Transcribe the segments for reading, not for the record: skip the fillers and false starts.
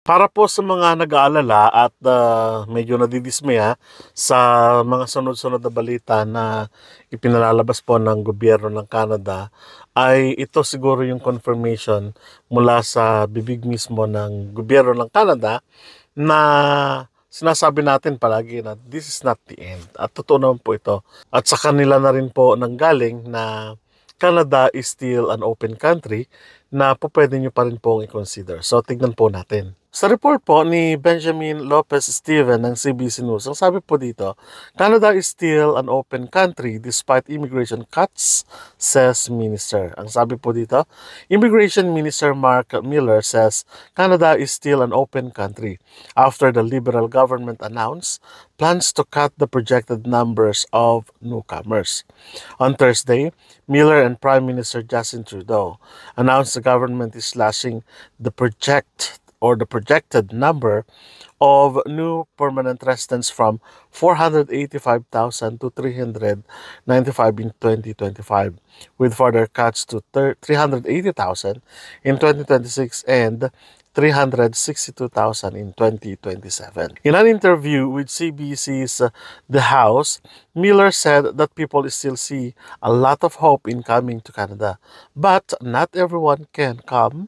Para po sa mga nag-aalala at medyo nadidismaya sa mga sunod-sunod na balita na ipinalalabas po ng gobyerno ng Canada, ay ito siguro yung confirmation mula sa bibig mismo ng gobyerno ng Canada na sinasabi natin palagi na this is not the end. At totoo naman po ito. At sa kanila na rin po nanggaling na Canada is still an open country na po pwede nyo pa rin pong i-consider. So, tignan po natin. Sa report po ni Benjamin Lopez-Steven ng CBC News, ang sabi po dito, Canada is still an open country despite immigration cuts, says Minister. Ang sabi po dito, Immigration Minister Mark Miller says Canada is still an open country after the Liberal government announced plans to cut the projected numbers of newcomers. On Thursday, Miller and Prime Minister Justin Trudeau announced the government is slashing the projected number of new permanent residents from 485,000 to 395 in 2025, with further cuts to 380,000 in 2026 and 362,000 in 2027. In an interview with CBC's The House, Miller said that people still see a lot of hope in coming to Canada, but not everyone can come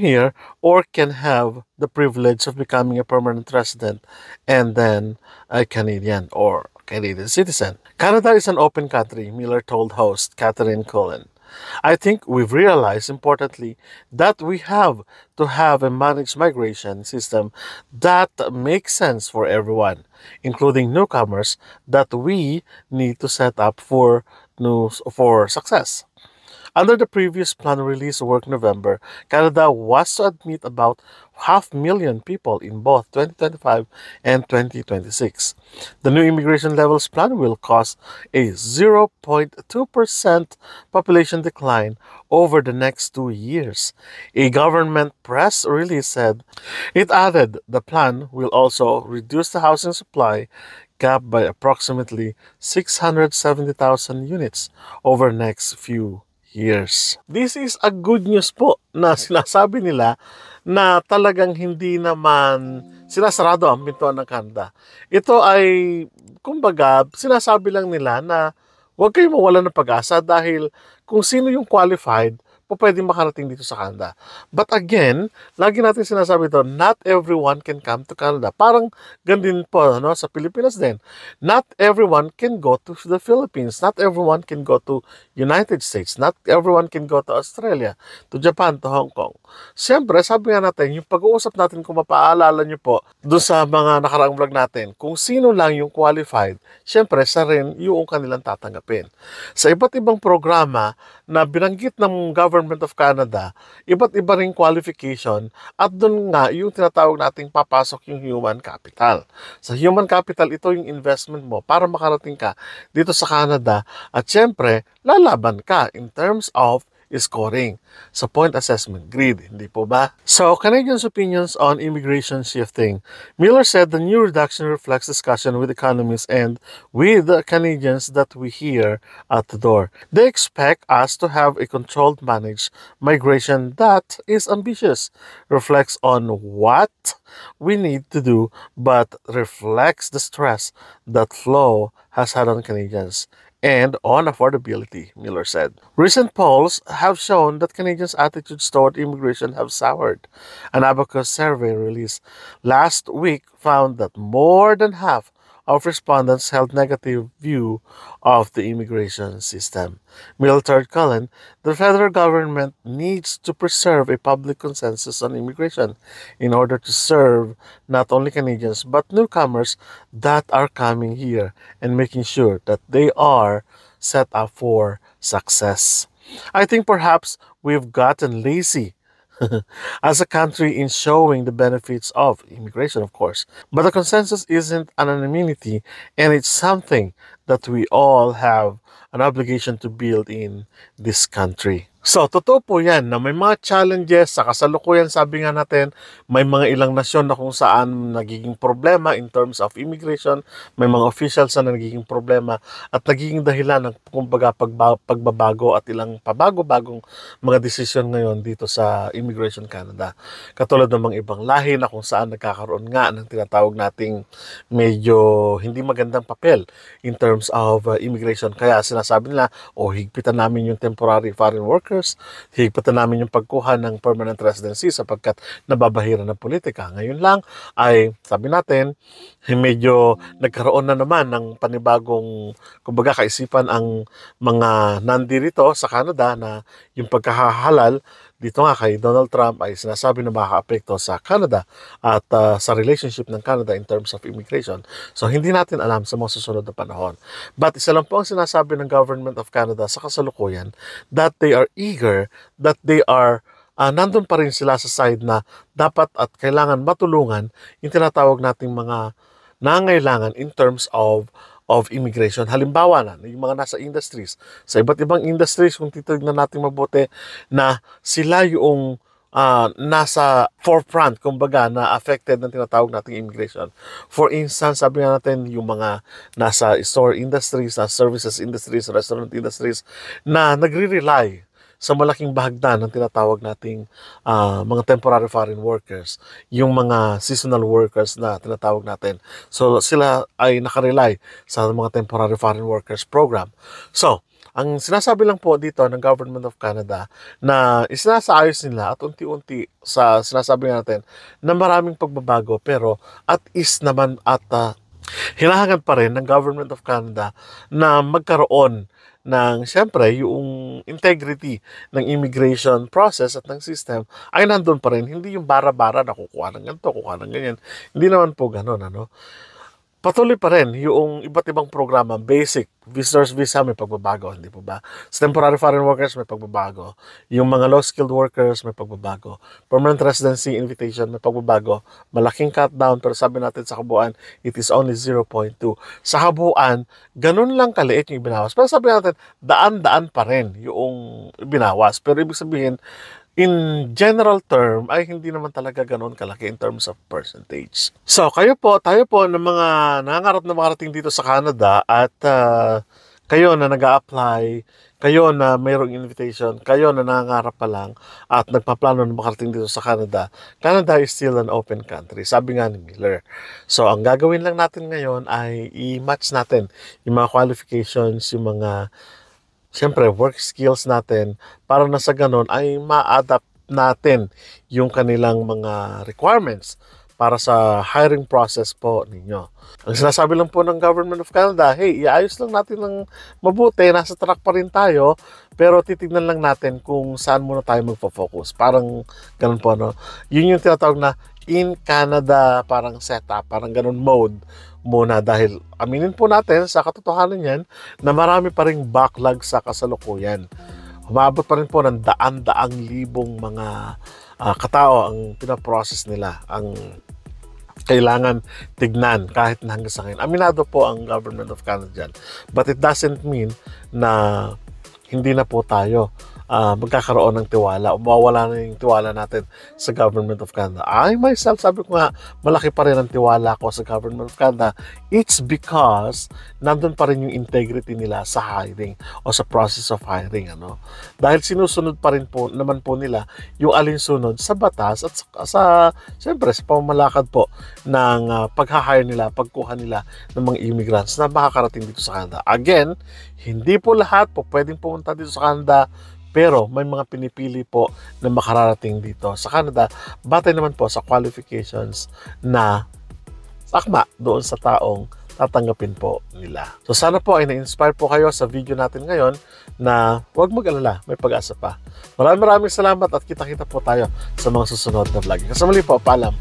here or can have the privilege of becoming a permanent resident and then a Canadian or Canadian citizen. Canada is an open country, Miller told host Catherine Cullen. I think we've realized, importantly, that we have to have a managed migration system that makes sense for everyone, including newcomers, that we need to set up for success. Under the previous plan released work November, Canada was to admit about 500,000 people in both 2025 and 2026. The new immigration levels plan will cause a 0.2% population decline over the next 2 years. A government press release said it added the plan will also reduce the housing supply gap by approximately 670,000 units over the next few years. This is a good news po na sinasabi nila na talagang hindi naman sinasarado ang pintuan ng Canada. Ito ay, kumbaga, sinasabi lang nila na huwag kayong mawalan ng pag-asa dahil kung sino yung qualified, po pwede makarating dito sa Canada. But again, lagi natin sinasabi ito, not everyone can come to Canada. Parang ganun po sa Pilipinas din. Not everyone can go to the Philippines. Not everyone can go to United States. Not everyone can go to Australia, to Japan, to Hong Kong. Siyempre, sabi nga natin, yung pag-uusap natin kung mapaalala nyo po doon sa mga nakaraang vlog natin, kung sino lang yung qualified, siyempre, sa rin yung kanilang tatanggapin. Sa iba't ibang programa na binanggit ng Government of Canada, iba't iba ring qualification at doon nga yung tinatawag nating papasok yung human capital. Sa human capital, ito yung investment mo para makarating ka dito sa Canada at syempre, lalaban ka in terms of scoring sa point assessment grid, hindi po ba? So, Canadians' opinions on immigration shifting. Miller said the new reduction reflects discussion with economists and with the Canadians that we hear at the door. They expect us to have a controlled, managed migration that is ambitious, reflects on what we need to do, but reflects the stress that flow has had on Canadians and on affordability, Miller said. Recent polls have shown that Canadians' attitudes toward immigration have soured. An Abacus survey released last week found that more than half of respondents held negative view of the immigration system. Miller told Cullen, the federal government needs to preserve a public consensus on immigration in order to serve not only Canadians but newcomers that are coming here and making sure that they are set up for success. I think perhaps we've gotten lazy as a country in showing the benefits of immigration, of course. But the consensus isn't anonymity, and it's something that we all have an obligation to build in this country. So, totoo po yan na may mga challenges sa kasalukuyan. Sabi nga natin, may mga ilang nasyon na kung saan nagiging problema in terms of immigration, may mga officials na nagiging problema at nagiging dahilan ng kumbaga pagbabago at ilang pabago-bagong mga desisyon ngayon dito sa Immigration Canada. Katulad ng mga ibang lahi na kung saan nagkakaroon nga ng tinatawag nating medyo hindi magandang papel in terms of immigration. Kaya sinasabi nila, higpitan namin yung temporary foreign workers, higpitan namin yung pagkuha ng permanent residency sapagkat nababahira ng politika. Ngayon lang ay sabi natin, medyo nagkaroon na naman ng panibagong kumbaga kaisipan ang mga nandirito sa Canada na yung pagkakahalal dito nga kay Donald Trump ay sinasabi na makaka-apekto sa Canada at sa relationship ng Canada in terms of immigration. So hindi natin alam sa mga susunod na panahon. But isa lang po ang sinasabi ng Government of Canada sa kasalukuyan that they are eager, that they are nandun pa rin sila sa side na dapat at kailangan matulungan yung tinatawag nating mga nangailangan in terms of immigration. Halimbawa na, yung mga nasa industries. Sa iba't ibang industries, kung titignan natin mabuti na sila yung nasa forefront, kumbaga, na affected ng tinatawag nating immigration. For instance, sabi nga natin, yung mga nasa store industries, nasa services industries, restaurant industries, na nagre-rely sa malaking bahagdan ng tinatawag nating mga temporary foreign workers, yung mga seasonal workers na tinatawag natin. So sila ay nakarely sa mga temporary foreign workers program. So, ang sinasabi lang po dito ng Government of Canada na isinasaayos nila at unti-unti sa sinasabi natin na maraming pagbabago pero at is naman at hinahangad pa rin ng Government of Canada na magkaroon ng siyempre yung integrity ng immigration process at ng system ay nandun pa rin. Hindi yung bara-bara na kukuha ng ganito, kukuha ng ganyan. Hindi naman po ganun, ano? Patuloy pa rin yung iba't ibang programa, basic, visitors visa may pagbabago, hindi po ba? Sa temporary foreign workers may pagbabago. Yung mga low-skilled workers may pagbabago. Permanent residency invitation may pagbabago. Malaking cut down pero sabi natin sa kabuuan, it is only 0.2. Sa kabuuan, ganun lang kaliit yung ibinawas. Pero sabi natin, daan-daan pa rin yung ibinawas. Pero ibig sabihin, in general term, ay hindi naman talaga ganoon kalaki in terms of percentage. So, tayo po ng mga nangangarap na makarating dito sa Canada at kayo na nag-a-apply, kayo na mayroong invitation, kayo na nangangarap pa lang at nagpaplano na makarating dito sa Canada, Canada is still an open country. Sabi nga ni Miller. So, ang gagawin lang natin ngayon ay i-match natin yung mga qualifications, yung mga siyempre, work skills natin para na sa ganon ay ma-adapt natin yung kanilang mga requirements para sa hiring process po ninyo. Ang sinasabi lang po ng Government of Canada, hey, iayos lang natin ng mabuti, nasa track pa rin tayo, pero titignan lang natin kung saan muna tayo magpo-focus. Parang ganun po, no? Yun yung tinatawag na in Canada parang setup, parang ganun mode muna dahil aminin po natin sa katotohanan yan na marami pa ring backlog sa kasalukuyan. Umabot pa rin po ng daan-daang libong mga katao ang pinaprocess nila, ang kailangan tignan kahit na hanggang sa ngayon. Aminado po ang Government of Canada dyan. But it doesn't mean na hindi na po tayo magkakaroon ng tiwala o mawawala na yung tiwala natin sa Government of Canada. I myself, sabi ko nga, malaki pa rin ang tiwala ko sa Government of Canada. It's because nandun pa rin yung integrity nila sa hiring o sa process of hiring. Ano? Dahil sinusunod pa rin po naman po nila yung alinsunod sa batas at siyempre sa pamamalakad po ng pag-hire nila, pagkuha nila ng mga immigrants na makakarating dito sa Canada. Again, hindi po lahat po pwedeng pumunta dito sa Canada, pero may mga pinipili po na makararating dito sa Canada batay naman po sa qualifications na sakma doon sa taong tatanggapin po nila. So sana po ay na-inspire po kayo sa video natin ngayon na huwag mag-alala, may pag-asa pa. Maraming salamat at kita-kita po tayo sa mga susunod na vlog. Kasi muli po, paalam.